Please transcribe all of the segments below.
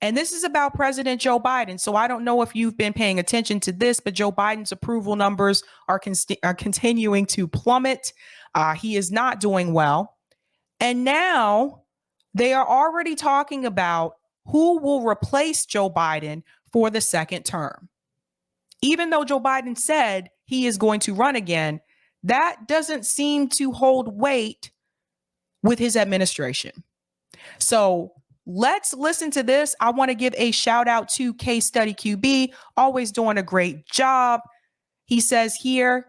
And this is about President Joe Biden. So I don't know if you've been paying attention to this, but Joe Biden's approval numbers are continuing to plummet. He is not doing well. And now they are already talking about who will replace Joe Biden for the second term. Even though Joe Biden said he is going to run again, that doesn't seem to hold weight with his administration. So let's listen to this. I want to give a shout out to Case Study QB, always doing a great job. He says here,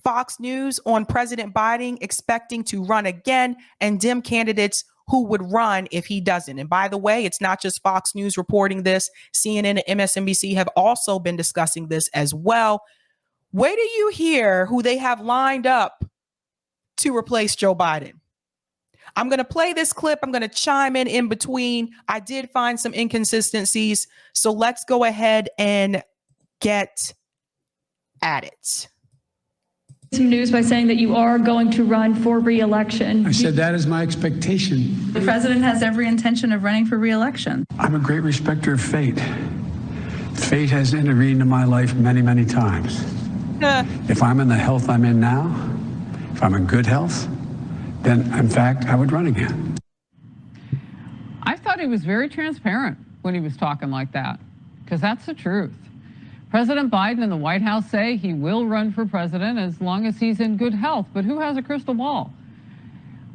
Fox News on President Biden expecting to run again and dim candidates who would run if he doesn't. And by the way, it's not just Fox News reporting this. CNN and MSNBC have also been discussing this as well. Wait till you hear who they have lined up to replace Joe Biden. I'm going to play this clip. I'm going to chime in between. I did find some inconsistencies. So let's go ahead and get at it. Some news by saying that you are going to run for re-election. I said that is my expectation. The president has every intention of running for re-election. I'm a great respecter of fate. Fate has intervened in my life many, many times. If I'm in the health I'm in now, if I'm in good health, then in fact, I would run again. I thought he was very transparent when he was talking like that, because that's the truth. President Biden and the White House say he will run for president as long as he's in good health, but who has a crystal ball?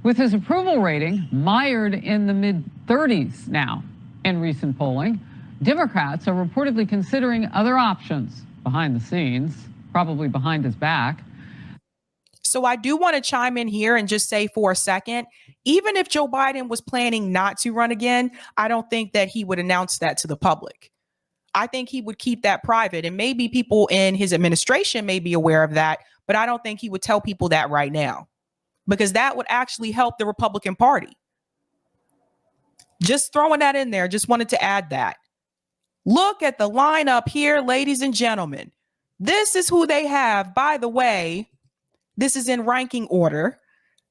With his approval rating mired in the mid-30s now in recent polling, Democrats are reportedly considering other options behind the scenes, probably behind his back. So I do want to chime in here and just say for a second, even if Joe Biden was planning not to run again, I don't think that he would announce that to the public. I think he would keep that private, and maybe people in his administration may be aware of that, but I don't think he would tell people that right now, because that would actually help the Republican Party. Just throwing that in there. Just wanted to add that. Look at the lineup here, ladies and gentlemen. This is who they have. By the way, this is in ranking order.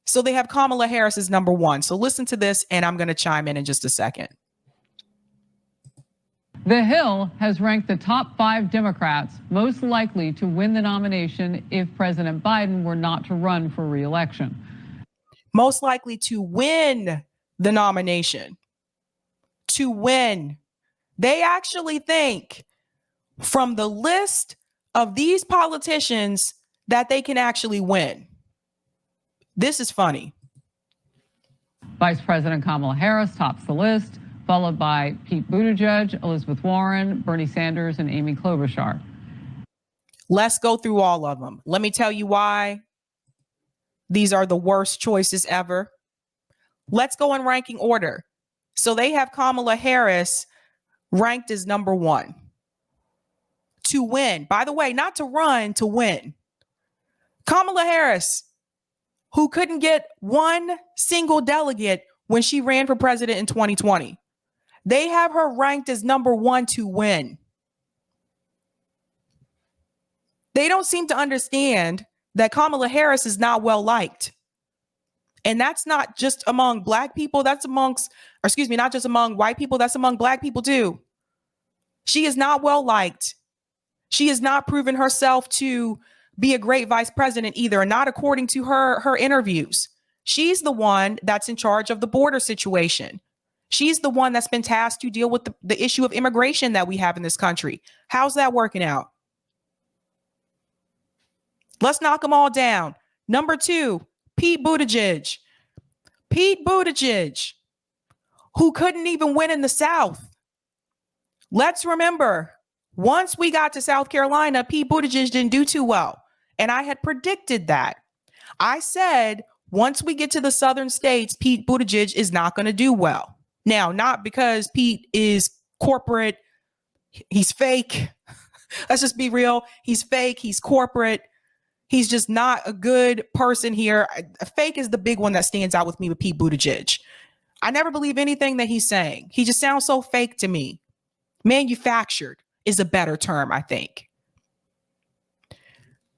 So they have Kamala Harris as number one. So listen to this, and I'm going to chime in just a second. The Hill has ranked the top 5 Democrats most likely to win the nomination if President Biden were not to run for re-election. Most likely to win the nomination. To win. They actually think from the list of these politicians that they can actually win. This is funny. Vice President Kamala Harris tops the list, followed by Pete Buttigieg, Elizabeth Warren, Bernie Sanders, and Amy Klobuchar. Let's go through all of them. Let me tell you why these are the worst choices ever. Let's go in ranking order. So they have Kamala Harris ranked as number 1 to win. By the way, not to run, to win. Kamala Harris, who couldn't get one single delegate when she ran for president in 2020. They have her ranked as number 1 to win. They don't seem to understand that Kamala Harris is not well liked. And that's not just among black people. That's amongst, not just among white people. That's among black people too. She is not well liked. She has not proven herself to be a great vice president either, not according to her interviews. She's the one that's in charge of the border situation. She's the one that's been tasked to deal with the issue of immigration that we have in this country. How's that working out? Let's knock them all down. Number 2, Pete Buttigieg. Pete Buttigieg, who couldn't even win in the South. Let's remember, once we got to South Carolina, Pete Buttigieg didn't do too well. And I had predicted that. I said, once we get to the southern states, Pete Buttigieg is not going to do well. Now, not because Pete is corporate. He's fake. Let's just be real. He's fake. He's corporate. He's just not a good person here. Fake is the big one that stands out with me with Pete Buttigieg. I never believe anything that he's saying. He just sounds so fake to me. Manufactured is a better term, I think.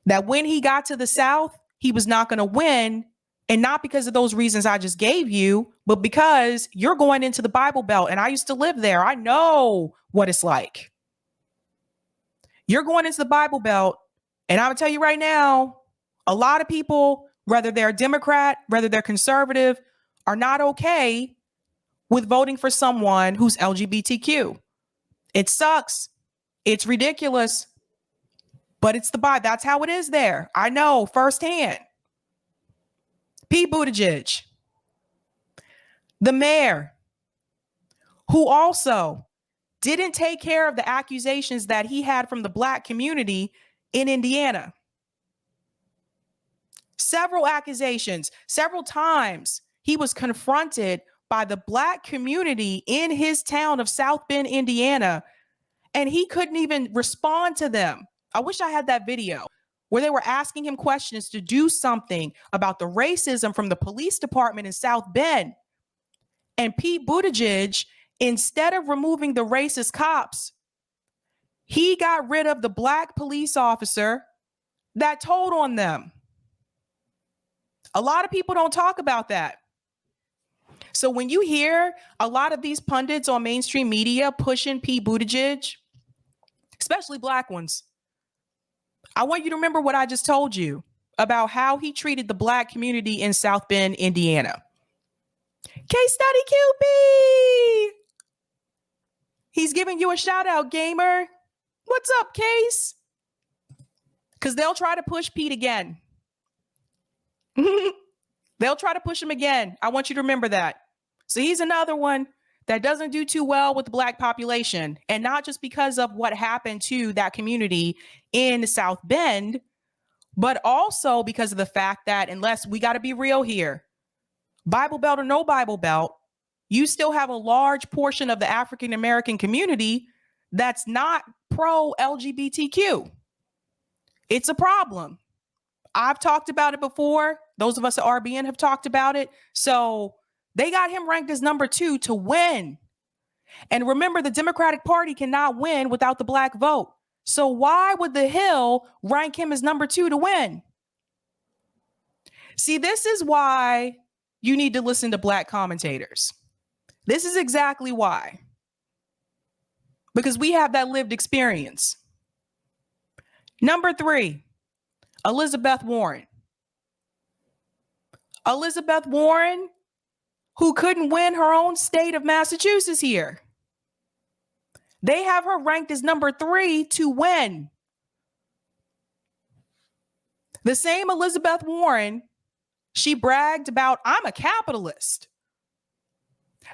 That when he got to the South, he was not going to win. And not because of those reasons I just gave you, but because you're going into the Bible Belt. And I used to live there. I know what it's like. You're going into the Bible Belt. And I'm going to tell you right now, a lot of people, whether they're Democrat, whether they're conservative, are not okay with voting for someone who's LGBTQ. It sucks. It's ridiculous. But it's the Bible. That's how it is there. I know firsthand. Pete Buttigieg, the mayor, who also didn't take care of the accusations that he had from the Black community in Indiana. Several accusations, several times he was confronted by the Black community in his town of South Bend, Indiana, and he couldn't even respond to them. I wish I had that video where they were asking him questions to do something about the racism from the police department in South Bend. And Pete Buttigieg, instead of removing the racist cops, he got rid of the Black police officer that told on them. A lot of people don't talk about that. So when you hear a lot of these pundits on mainstream media pushing Pete Buttigieg, especially Black ones, I want you to remember what I just told you about how he treated the Black community in South Bend, Indiana. Case study QB. He's giving you a shout out, gamer. What's up, Case? Because they'll try to push Pete again. They'll try to push him again. I want you to remember that. So he's another one that doesn't do too well with the Black population, and not just because of what happened to that community in South Bend, but also because of the fact that, unless we got to be real here, Bible Belt or no Bible Belt, you still have a large portion of the African American community that's not pro LGBTQ. It's a problem. I've talked about it before. Those of us at RBN have talked about it. So they got him ranked as number 2 to win. And remember, the Democratic Party cannot win without the Black vote. So why would the Hill rank him as number 2 to win? See, this is why you need to listen to Black commentators. This is exactly why. Because we have that lived experience. Number 3, Elizabeth Warren. Elizabeth Warren, who couldn't win her own state of Massachusetts here. They have her ranked as number 3 to win. The same Elizabeth Warren, she bragged about, I'm a capitalist.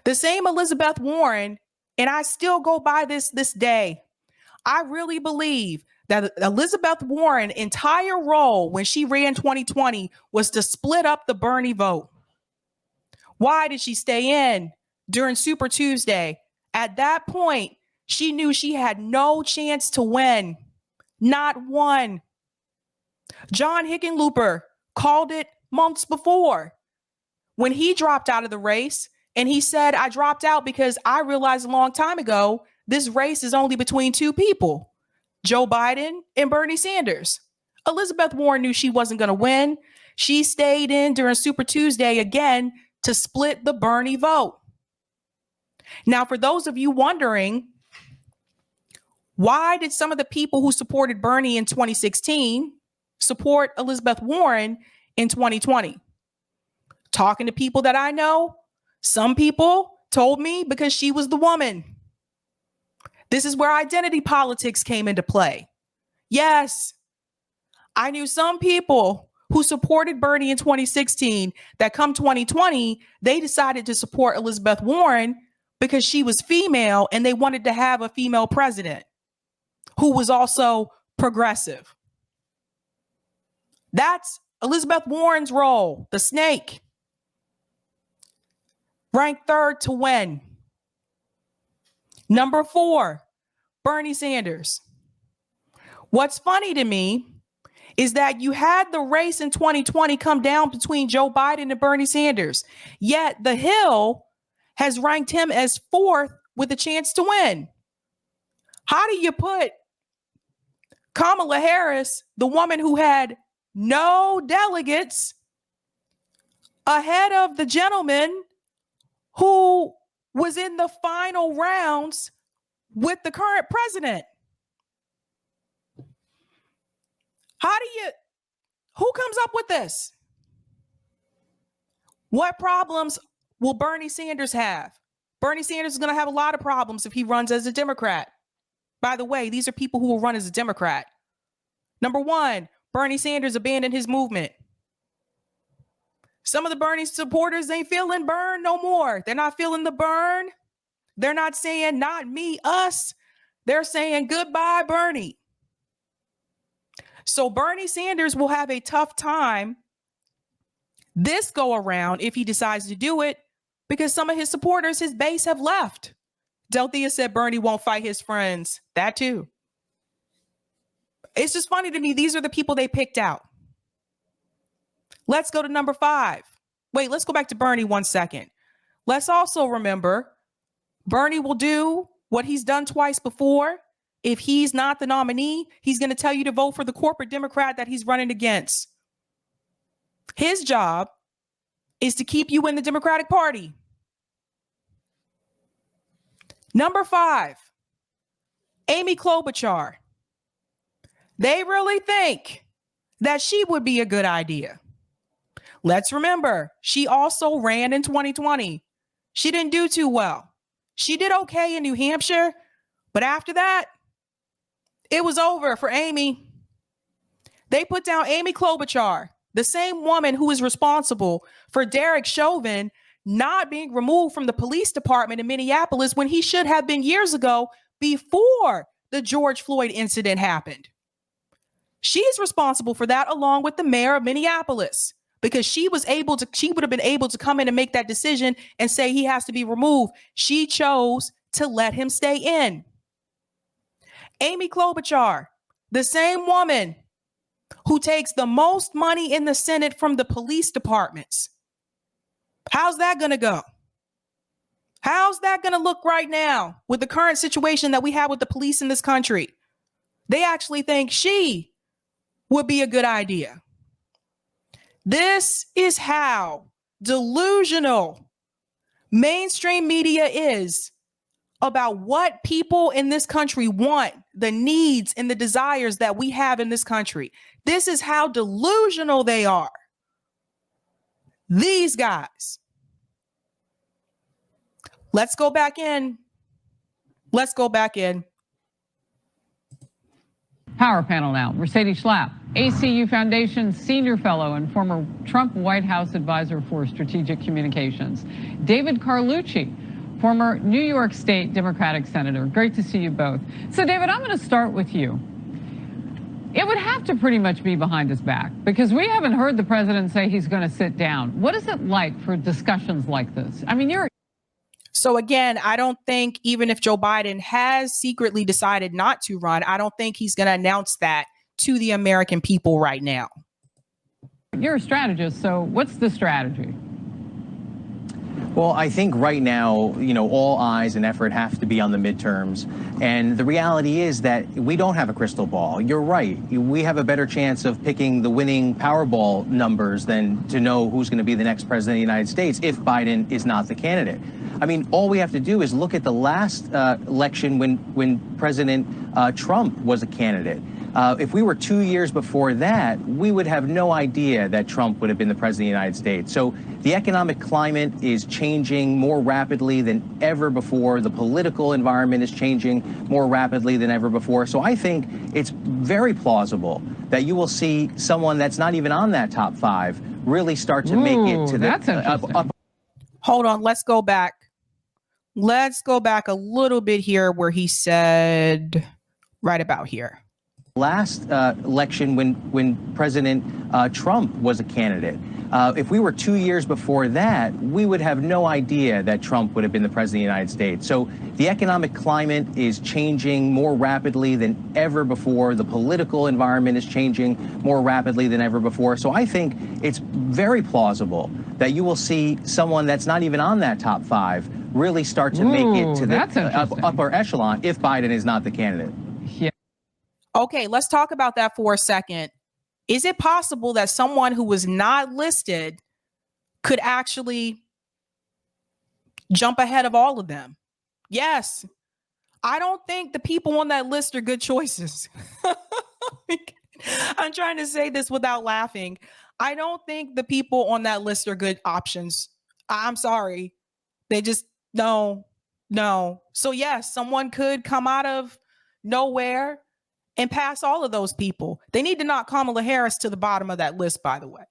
The same Elizabeth Warren, and I still go by this day. I really believe that Elizabeth Warren's entire role when she ran 2020 was to split up the Bernie vote. Why did she stay in during Super Tuesday? At that point, she knew she had no chance to win. Not one. John Hickenlooper called it months before when he dropped out of the race. And he said, I dropped out because I realized a long time ago, this race is only between 2 people, Joe Biden and Bernie Sanders. Elizabeth Warren knew she wasn't going to win. She stayed in during Super Tuesday again to split the Bernie vote. Now, for those of you wondering, why did some of the people who supported Bernie in 2016 support Elizabeth Warren in 2020? Talking to people that I know, some people told me because she was the woman. This is where identity politics came into play. Yes, I knew some people who supported Bernie in 2016 that come 2020, they decided to support Elizabeth Warren because she was female and they wanted to have a female president who was also progressive. That's Elizabeth Warren's role, the snake. Ranked 3rd to win. Number 4, Bernie Sanders. What's funny to me is that you had the race in 2020 come down between Joe Biden and Bernie Sanders, yet the Hill has ranked him as 4th with a chance to win. How do you put Kamala Harris, the woman who had no delegates, ahead of the gentleman who was in the final rounds with the current president. Who comes up with this? What problems will Bernie Sanders have? Bernie Sanders is going to have a lot of problems if he runs as a Democrat. By the way, these are people who will run as a Democrat. Number one, Bernie Sanders abandoned his movement. Some of the Bernie supporters ain't feeling burn no more. They're not feeling the burn. They're not saying not me, us. They're saying goodbye, Bernie. So Bernie Sanders will have a tough time this go around if he decides to do it, because some of his supporters, his base, have left. Delthea said Bernie won't fight his friends. That too. It's just funny to me. These are the people they picked out. Let's go to number 5. Wait, let's go back to Bernie 1 second. Let's also remember Bernie will do what he's done twice before. If he's not the nominee, he's going to tell you to vote for the corporate Democrat that he's running against. His job is to keep you in the Democratic Party. Number 5, Amy Klobuchar. They really think that she would be a good idea. Let's remember, she also ran in 2020. She didn't do too well. She did okay in New Hampshire, but after that, it was over for Amy. They put down Amy Klobuchar, the same woman who is responsible for Derek Chauvin not being removed from the police department in Minneapolis when he should have been years ago, before the George Floyd incident happened. She's responsible for that, along with the mayor of Minneapolis, because she would have been able to come in and make that decision and say he has to be removed. She chose to let him stay in. Amy Klobuchar, the same woman who takes the most money in the Senate from the police departments. How's that going to go? How's that going to look right now with the current situation that we have with the police in this country? They actually think she would be a good idea. This is how delusional mainstream media is about what people in this country want, the needs and the desires that we have in this country. This is how delusional they are. These guys. Let's go back in. Let's go back in. Power panel now. Mercedes Schlapp, ACU Foundation Senior Fellow and former Trump White House Advisor for Strategic Communications. David Carlucci, former New York State Democratic Senator. Great to see you both. So, David, I'm going to start with you. It would have to pretty much be behind his back, because we haven't heard the president say he's going to sit down. What is it like for discussions like this? I mean, So again, I don't think, even if Joe Biden has secretly decided not to run, I don't think he's going to announce that to the American people right now. You're a strategist, so what's the strategy? Well, I think right now, all eyes and effort have to be on the midterms. And the reality is that we don't have a crystal ball. You're right. We have a better chance of picking the winning Powerball numbers than to know who's going to be the next president of the United States if Biden is not the candidate. I mean, all we have to do is look at the last election when President Trump was a candidate. If we were 2 years before that, we would have no idea that Trump would have been the president of the United States. So the economic climate is changing more rapidly than ever before. The political environment is changing more rapidly than ever before. So I think it's very plausible that you will see someone that's not even on that top 5 really start to make it to the up. Hold on. Let's go back. Let's go back a little bit here where he said right about here. Last election when President Trump was a candidate. If we were 2 years before that, we would have no idea that Trump would have been the president of the United States. So the economic climate is changing more rapidly than ever before. The political environment is changing more rapidly than ever before. So I think it's very plausible that you will see someone that's not even on that top 5 really start to make it to the upper echelon if Biden is not the candidate. Yeah. Okay, let's talk about that for a second. Is it possible that someone who was not listed could actually jump ahead of all of them. Yes, I don't think the people on that list are good choices. I'm trying to say this without laughing. I don't think the people on that list are good options. I'm sorry. They just, no. So yes, someone could come out of nowhere and pass all of those people. They need to knock Kamala Harris to the bottom of that list, by the way.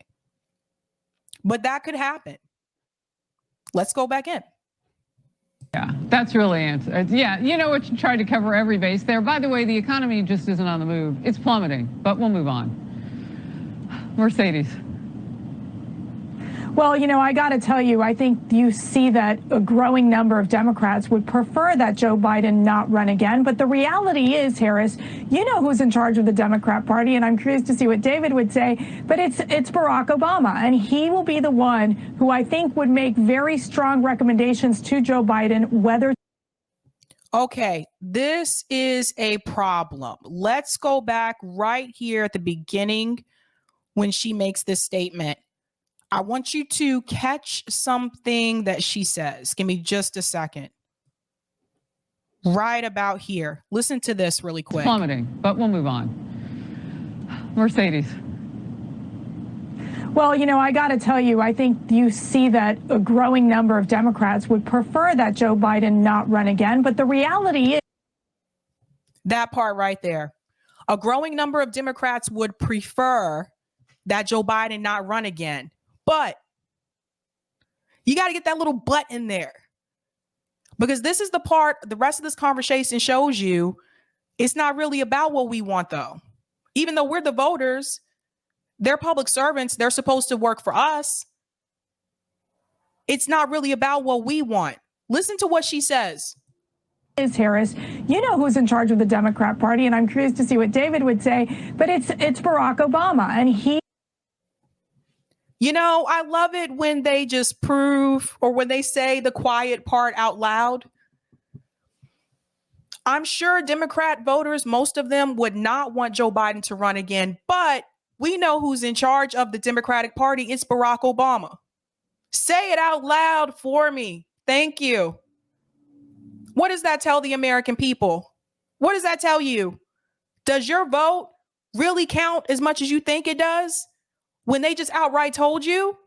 But that could happen. Let's go back in. Yeah, that's really it. Yeah, you know what? You tried to cover every base there. By the way, the economy just isn't on the move. It's plummeting, but we'll move on. Mercedes. Well, you know, I got to tell you, I think you see that a growing number of Democrats would prefer that Joe Biden not run again. But the reality is, Harris, you know who's in charge of the Democrat Party, and I'm curious to see what David would say. But it's Barack Obama, and he will be the one who I think would make very strong recommendations to Joe Biden, whether. Okay, this is a problem. Let's go back right here at the beginning when she makes this statement. I want you to catch something that she says. Give me just a second. Right about here. Listen to this really quick. Plummeting, but we'll move on. Mercedes. Well, you know, I got to tell you, I think you see that a growing number of Democrats would prefer that Joe Biden not run again. But the reality is. That part right there. A growing number of Democrats would prefer that Joe Biden not run again. But you got to get that little but in there, because this is the part the rest of this conversation shows you it's not really about what we want, though. Even though we're the voters, they're public servants. They're supposed to work for us. It's not really about what we want. Listen to what she says. Is Harris, you know who's in charge of the Democrat Party, and I'm curious to see what David would say. But it's Barack Obama, and he. You know, I love it when they just prove, or when they say the quiet part out loud. I'm sure Democrat voters, most of them would not want Joe Biden to run again, but we know who's in charge of the Democratic Party. It's Barack Obama. Say it out loud for me. Thank you. What does that tell the American people? What does that tell you? Does your vote really count as much as you think it does? When they just outright told you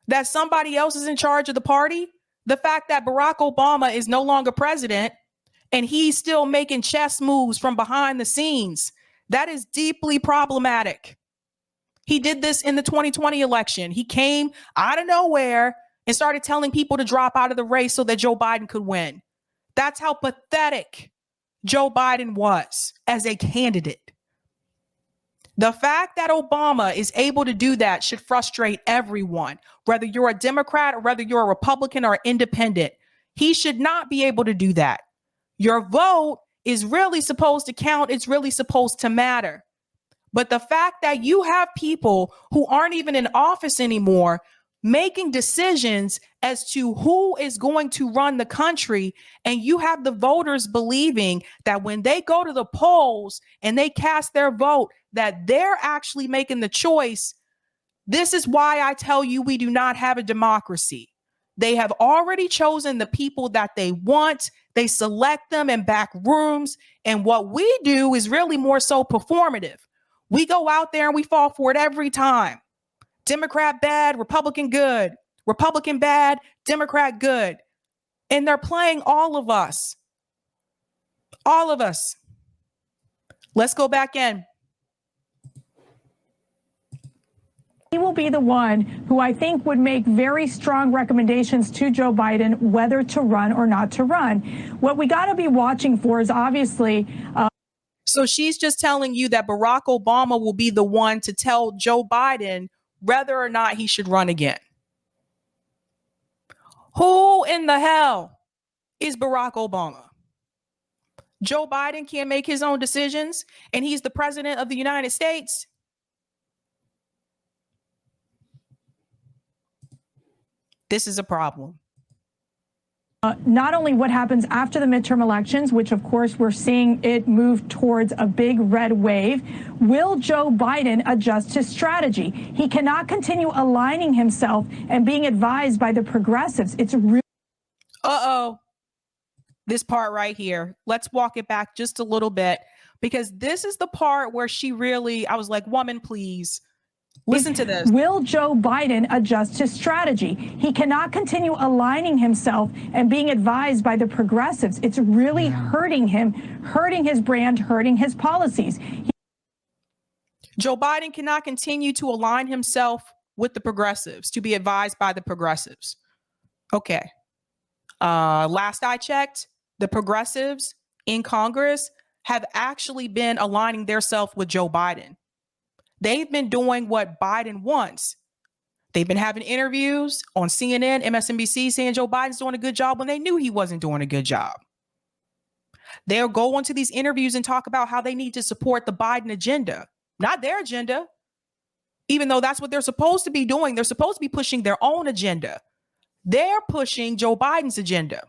that somebody else is in charge of the party, the fact that Barack Obama is no longer president and he's still making chess moves from behind the scenes, that is deeply problematic. He did this in the 2020 election. He came out of nowhere and started telling people to drop out of the race so that Joe Biden could win. That's how pathetic Joe Biden was as a candidate. The fact that Obama is able to do that should frustrate everyone, whether you're a Democrat or whether you're a Republican or independent. He should not be able to do that. Your vote is really supposed to count. It's really supposed to matter. But the fact that you have people who aren't even in office anymore making decisions as to who is going to run the country, and you have the voters believing that when they go to the polls and they cast their vote, that they're actually making the choice. This is why I tell you we do not have a democracy. They have already chosen the people that they want. They select them in back rooms. And what we do is really more so performative. We go out there and we fall for it every time. Democrat bad, Republican good. Republican bad, Democrat good. And they're playing all of us. All of us. Let's go back in. He will be the one who I think would make very strong recommendations to Joe Biden whether to run or not to run. What we got to be watching for is obviously. So she's just telling you that Barack Obama will be the one to tell Joe Biden whether or not he should run again. Who in the hell is Barack Obama? Joe Biden can't make his own decisions, and he's the president of the United States. This is a problem. Not only what happens after the midterm elections, which of course we're seeing it move towards a big red wave, will Joe Biden adjust his strategy? He cannot continue aligning himself and being advised by the progressives. It's really this part right here. Let's walk it back just a little bit, because this is the part where she really, I was like, woman, please. Listen to this. Will Joe Biden adjust his strategy? He cannot continue aligning himself and being advised by the progressives. It's really hurting him, hurting his brand, hurting his policies. Joe Biden cannot continue to align himself with the progressives, to be advised by the progressives. Okay. Last I checked, the progressives in Congress have actually been aligning themselves with Joe Biden. They've been doing what Biden wants. They've been having interviews on CNN, MSNBC, saying Joe Biden's doing a good job when they knew he wasn't doing a good job. They'll go into these interviews and talk about how they need to support the Biden agenda, not their agenda, even though that's what they're supposed to be doing. They're supposed to be pushing their own agenda. They're pushing Joe Biden's agenda.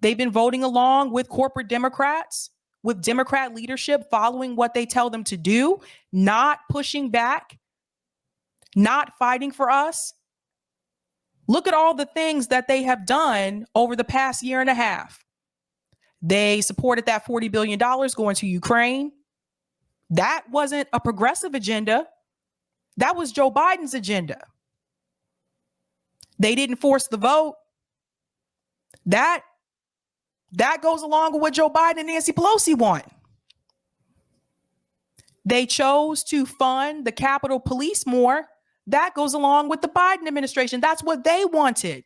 They've been voting along with corporate Democrats, with Democrat leadership, following what they tell them to do, not pushing back, not fighting for us. Look at all the things that they have done over the past year and a half. They supported that $40 billion going to Ukraine. That wasn't a progressive agenda. That was Joe Biden's agenda. They didn't force the vote. That goes along with what Joe Biden and Nancy Pelosi want. They chose to fund the Capitol Police more. That goes along with the Biden administration. That's what they wanted.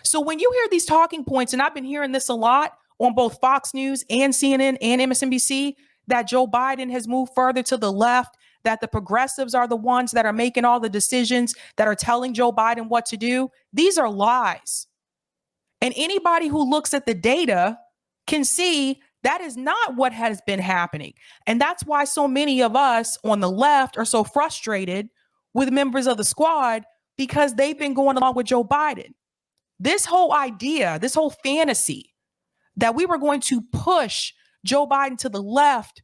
So when you hear these talking points, and I've been hearing this a lot on both Fox News and CNN and MSNBC, that Joe Biden has moved further to the left, that the progressives are the ones that are making all the decisions, that are telling Joe Biden what to do, these are lies. And anybody who looks at the data can see that is not what has been happening. And that's why so many of us on the left are so frustrated with members of the squad, because they've been going along with Joe Biden. This whole idea, this whole fantasy that we were going to push Joe Biden to the left,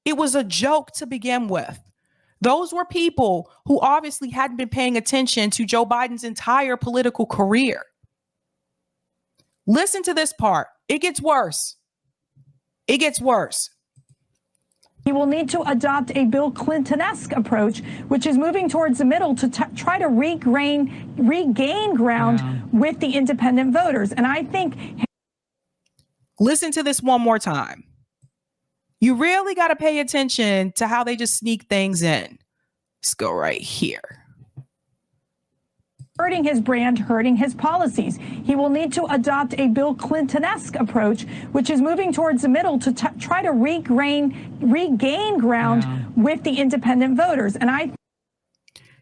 it was a joke to begin with. Those were people who obviously hadn't been paying attention to Joe Biden's entire political career. Listen to this part. It gets worse. It gets worse. He will need to adopt a Bill Clinton-esque approach, which is moving towards the middle to try to regain ground with the independent voters. And I think... Listen to this one more time. You really got to pay attention to how they just sneak things in. Let's go right here. Hurting his brand, hurting his policies. He will need to adopt a Bill Clinton-esque approach, which is moving towards the middle to try to regain ground with the independent voters. And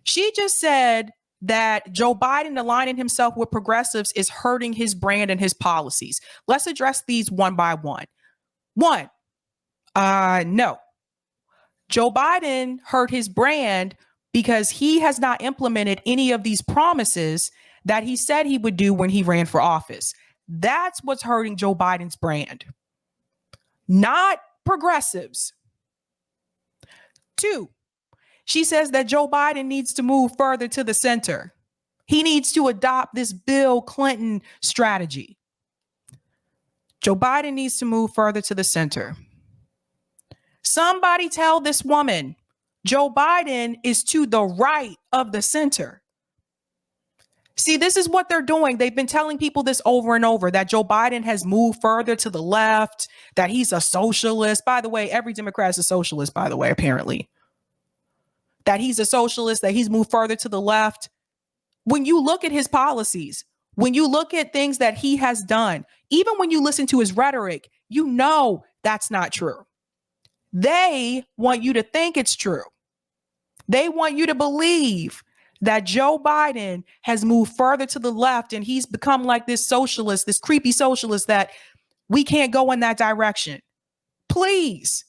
she just said that Joe Biden aligning himself with progressives is hurting his brand and his policies. Let's address these one by one. One, no. Joe Biden hurt his brand because he has not implemented any of these promises that he said he would do when he ran for office. That's what's hurting Joe Biden's brand, not progressives. Two, she says that Joe Biden needs to move further to the center. He needs to adopt this Bill Clinton strategy. Joe Biden needs to move further to the center. Somebody tell this woman Joe Biden is to the right of the center. See, this is what they're doing. They've been telling people this over and over, that Joe Biden has moved further to the left, that he's a socialist. By the way, every Democrat is a socialist, by the way, apparently. That he's a socialist, that he's moved further to the left. When you look at his policies, when you look at things that he has done, even when you listen to his rhetoric, you know that's not true. They want you to think it's true. They want you to believe that Joe Biden has moved further to the left and he's become like this socialist, this creepy socialist, that we can't go in that direction. Please.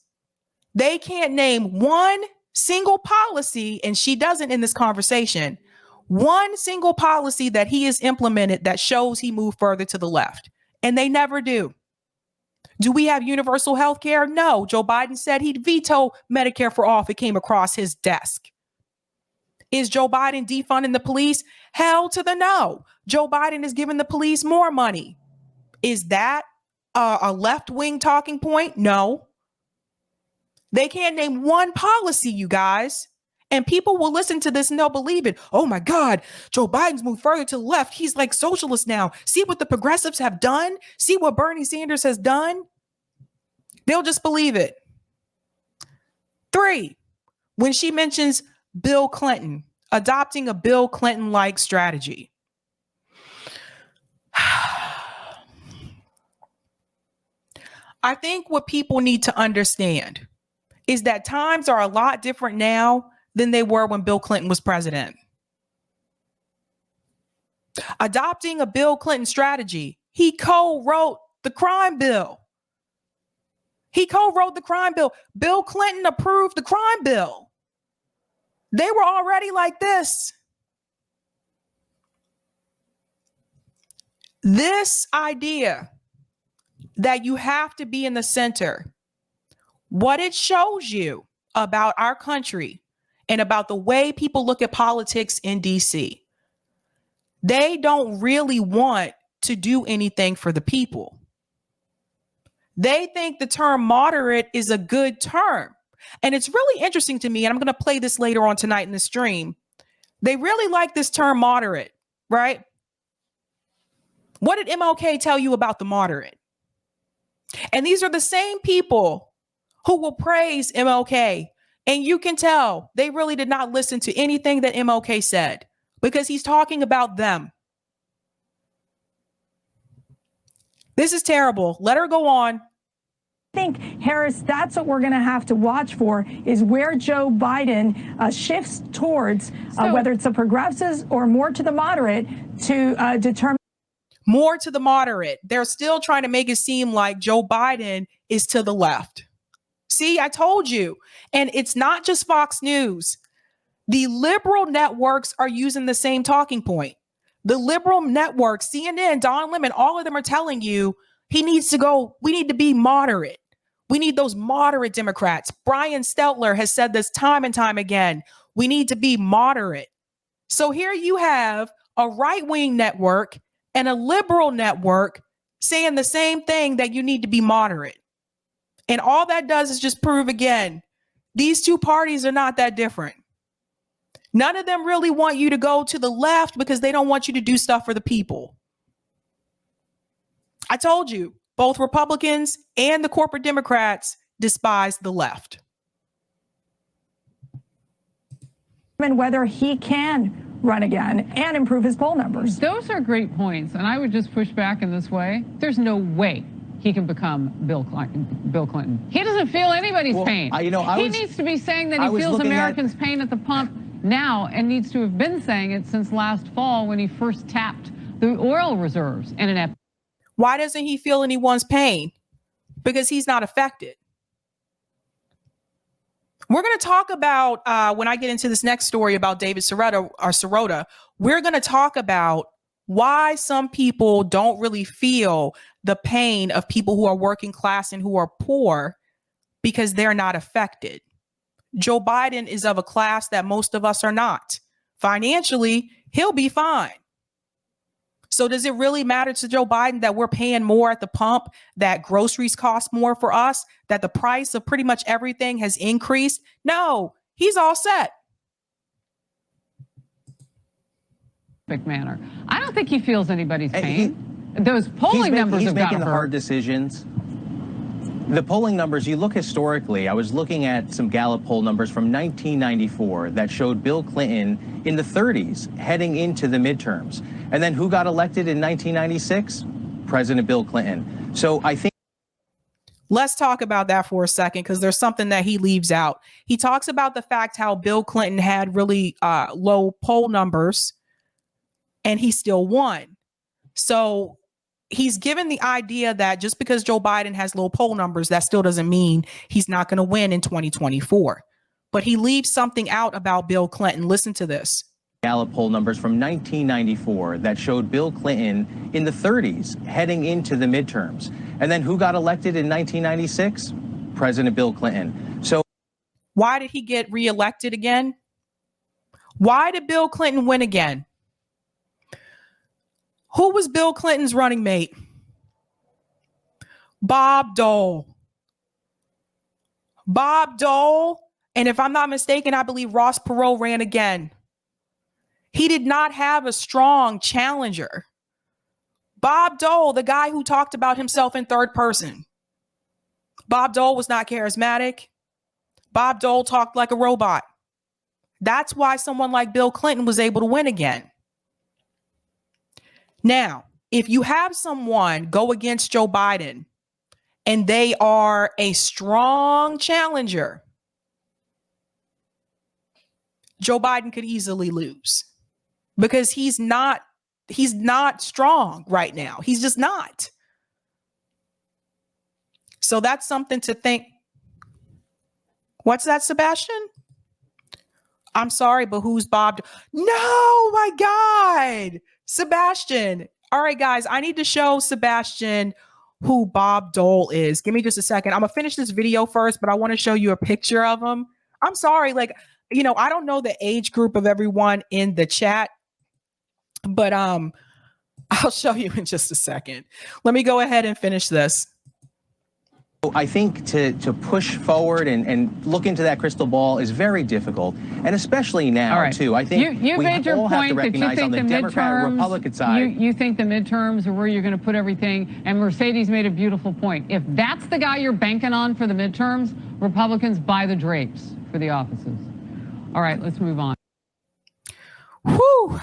They can't name one single policy, and she doesn't in this conversation, One single policy that he has implemented that shows he moved further to the left, and they never do. Do we have universal health care? No. Joe Biden said he'd veto Medicare for all if it came across his desk. Is Joe Biden defunding the police? Hell to the no. Joe Biden is giving the police more money. Is that a left-wing talking point? No. They can't name one policy, you guys. And people will listen to this and they'll believe it. Oh my God, Joe Biden's moved further to the left. He's like socialist now. See what the progressives have done? See what Bernie Sanders has done? They'll just believe it. 3, when she mentions Bill Clinton, adopting a Bill Clinton-like strategy. I think what people need to understand is that times are a lot different now than they were when Bill Clinton was president. Adopting a Bill Clinton strategy, he co-wrote the crime bill. He co-wrote the crime bill. Bill Clinton approved the crime bill. They were already like this. This idea that you have to be in the center, what it shows you about our country and about the way people look at politics in DC, they don't really want to do anything for the people. They think the term moderate is a good term. And it's really interesting to me, and I'm going to play this later on tonight in the stream. They really like this term moderate, right? What did MLK tell you about the moderate? And these are the same people who will praise MLK. And you can tell they really did not listen to anything that MLK said because he's talking about them. This is terrible. Let her go on. I think, Harris, that's what we're going to have to watch for, is where Joe Biden shifts towards, whether it's the progressives or more to the moderate, to determine. More to the moderate. They're still trying to make it seem like Joe Biden is to the left. See, I told you. And it's not just Fox News. The liberal networks are using the same talking point. The liberal networks, CNN, Don Lemon, all of them are telling you he needs to go. We need to be moderate. We need those moderate Democrats. Brian Stelter has said this time and time again. We need to be moderate. So here you have a right-wing network and a liberal network saying the same thing, that you need to be moderate. And all that does is just prove again, these two parties are not that different. None of them really want you to go to the left because they don't want you to do stuff for the people. I told you, both Republicans and the corporate Democrats despise the left. And whether he can run again and improve his poll numbers. Those are great points. And I would just push back in this way. There's no way he can become Bill Clinton. He doesn't feel anybody's pain. He needs to be saying that he feels Americans' pain at the pump now, and needs to have been saying it since last fall when he first tapped the oil reserves in an Why doesn't he feel anyone's pain? Because he's not affected. We're going to talk about, when I get into this next story about David Sirota, we're going to talk about why some people don't really feel the pain of people who are working class and who are poor because they're not affected. Joe Biden is of a class that most of us are not. Financially, he'll be fine. So does it really matter to Joe Biden that we're paying more at the pump, that groceries cost more for us, that the price of pretty much everything has increased? No, he's all set. manner. I don't think he feels anybody's pain. Those polling numbers have got to hurt. He's making the hard decisions. The polling numbers, you look historically, I was looking at some Gallup poll numbers from 1994 that showed Bill Clinton in the 30s heading into the midterms. And then who got elected in 1996? President Bill Clinton. So I think. Let's talk about that for a second, because there's something that he leaves out. He talks about the fact how Bill Clinton had really low poll numbers and he still won. So he's given the idea that just because Joe Biden has low poll numbers, that still doesn't mean he's not going to win in 2024. But he leaves something out about Bill Clinton. Listen to this. Gallup poll numbers from 1994 that showed Bill Clinton in the 30s heading into the midterms. And then who got elected in 1996? President Bill Clinton. So why did he get reelected again? Why did Bill Clinton win again? Who was Bill Clinton's running mate? Bob Dole. Bob Dole. And if I'm not mistaken, I believe Ross Perot ran again. He did not have a strong challenger. Bob Dole, the guy who talked about himself in third person. Bob Dole was not charismatic. Bob Dole talked like a robot. That's why someone like Bill Clinton was able to win again. Now, if you have someone go against Joe Biden and they are a strong challenger, Joe Biden could easily lose because he's not strong right now. He's just not. So that's something to think. What's that, Sebastian? I'm sorry, but who's Bob? No, my God, Sebastian. All right, guys, I need to show Sebastian who Bob Dole is. Give me just a second. I'm gonna finish this video first, but I want to show you a picture of him. I'm sorry, I don't know the age group of everyone in the chat, but I'll show you in just a second. Let me go ahead and finish this. I think to push forward and look into that crystal ball is very difficult, and especially now, too. I think you we made your all have to point that you recognize think on the the Democrat midterms, Republican side. you think the midterms are where you're going to put everything, and Mercedes made a beautiful point. If that's the guy you're banking on for the midterms, Republicans buy the drapes for the offices. All right, let's move on. Whew.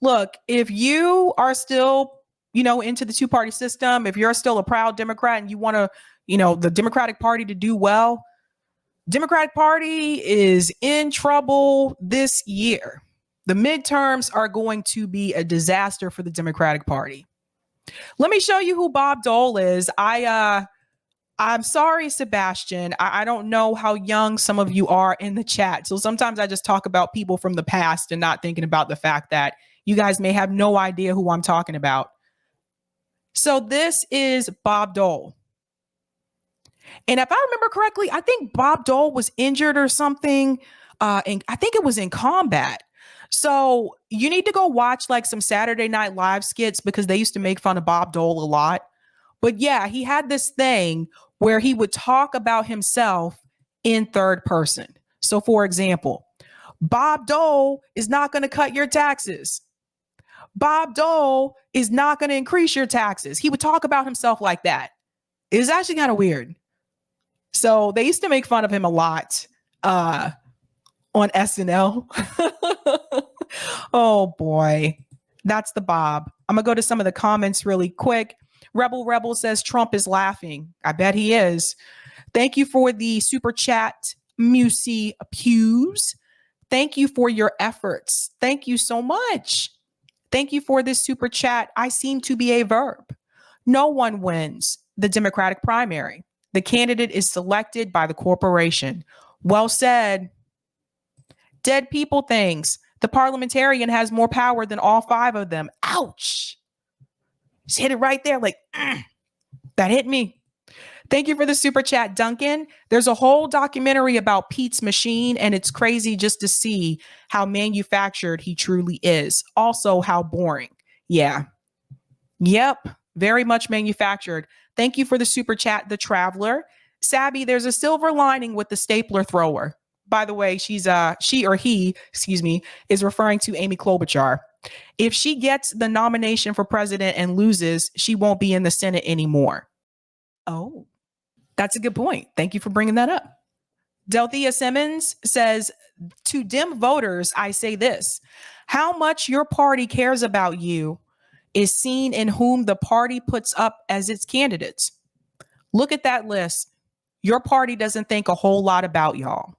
Look, if you are still, into the two-party system, if you're still a proud Democrat and you want to, the Democratic Party to do well, Democratic Party is in trouble this year. The midterms are going to be a disaster for the Democratic Party. Let me show you who Bob Dole is. I'm sorry, Sebastian. I don't know how young some of you are in the chat. So sometimes I just talk about people from the past and not thinking about the fact that you guys may have no idea who I'm talking about. So this is Bob Dole. And if I remember correctly, I think Bob Dole was injured or something. And I think it was in combat. So you need to go watch some Saturday Night Live skits because they used to make fun of Bob Dole a lot. But yeah, he had this thing where he would talk about himself in third person. So for example, Bob Dole is not going to cut your taxes. Bob Dole is not going to increase your taxes. He would talk about himself like that. It was actually kind of weird. So they used to make fun of him a lot on SNL. Oh boy, that's the Bob. I'm gonna go to some of the comments really quick. Rebel says Trump is laughing. I bet he is. Thank you for the super chat, Musey Pews. Thank you for your efforts. Thank you so much. Thank you for this super chat. I seem to be a verb. No one wins the Democratic primary. The candidate is selected by the corporation. Well said. Dead people things. The parliamentarian has more power than all five of them. Ouch. Just hit it right there. That hit me. Thank you for the super chat, Duncan. There's a whole documentary about Pete's machine, and it's crazy just to see how manufactured he truly is. Also, how boring. Yeah. Yep. Very much manufactured. Thank you for the super chat, The Traveler. Sabby, there's a silver lining with the stapler thrower. By the way, she or he, is referring to Amy Klobuchar. If she gets the nomination for president and loses, she won't be in the Senate anymore. Oh, that's a good point. Thank you for bringing that up. Delthea Simmons says, to Dem voters, I say this: how much your party cares about you is seen in whom the party puts up as its candidates. Look at that list. Your party doesn't think a whole lot about y'all.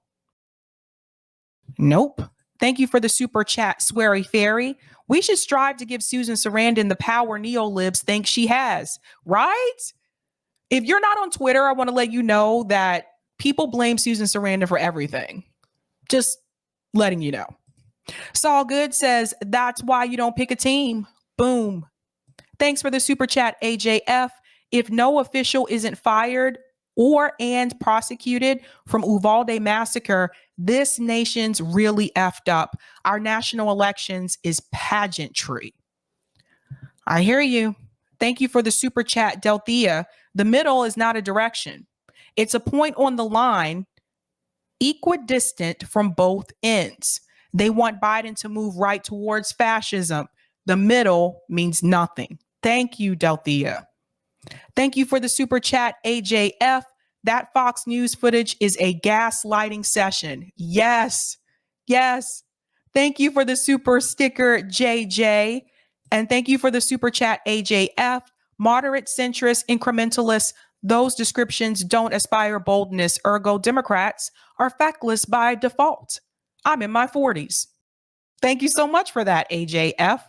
Nope. Thank you for the super chat, Sweary Fairy. We should strive to give Susan Sarandon the power neolibs think she has, right? If you're not on Twitter, I want to let you know that People blame Susan Sarandon for everything. Just letting you know. Saul Good says, that's why you don't pick a team. Boom. Thanks for the super chat, AJF. If no official isn't fired and prosecuted from Uvalde massacre, this nation's really effed up. Our national elections is pageantry. I hear you. Thank you for the super chat, Delthea. The middle is not a direction. It's a point on the line, equidistant from both ends. They want Biden to move right towards fascism. The middle means nothing. Thank you, Delthea. Thank you for the super chat, AJF. That Fox News footage is a gaslighting session. Yes. Yes. Thank you for the super sticker, JJ. And thank you for the super chat, AJF. Moderate, centrist, incrementalists, those descriptions don't aspire boldness. Ergo, Democrats are feckless by default. I'm in my 40s. Thank you so much for that, AJF.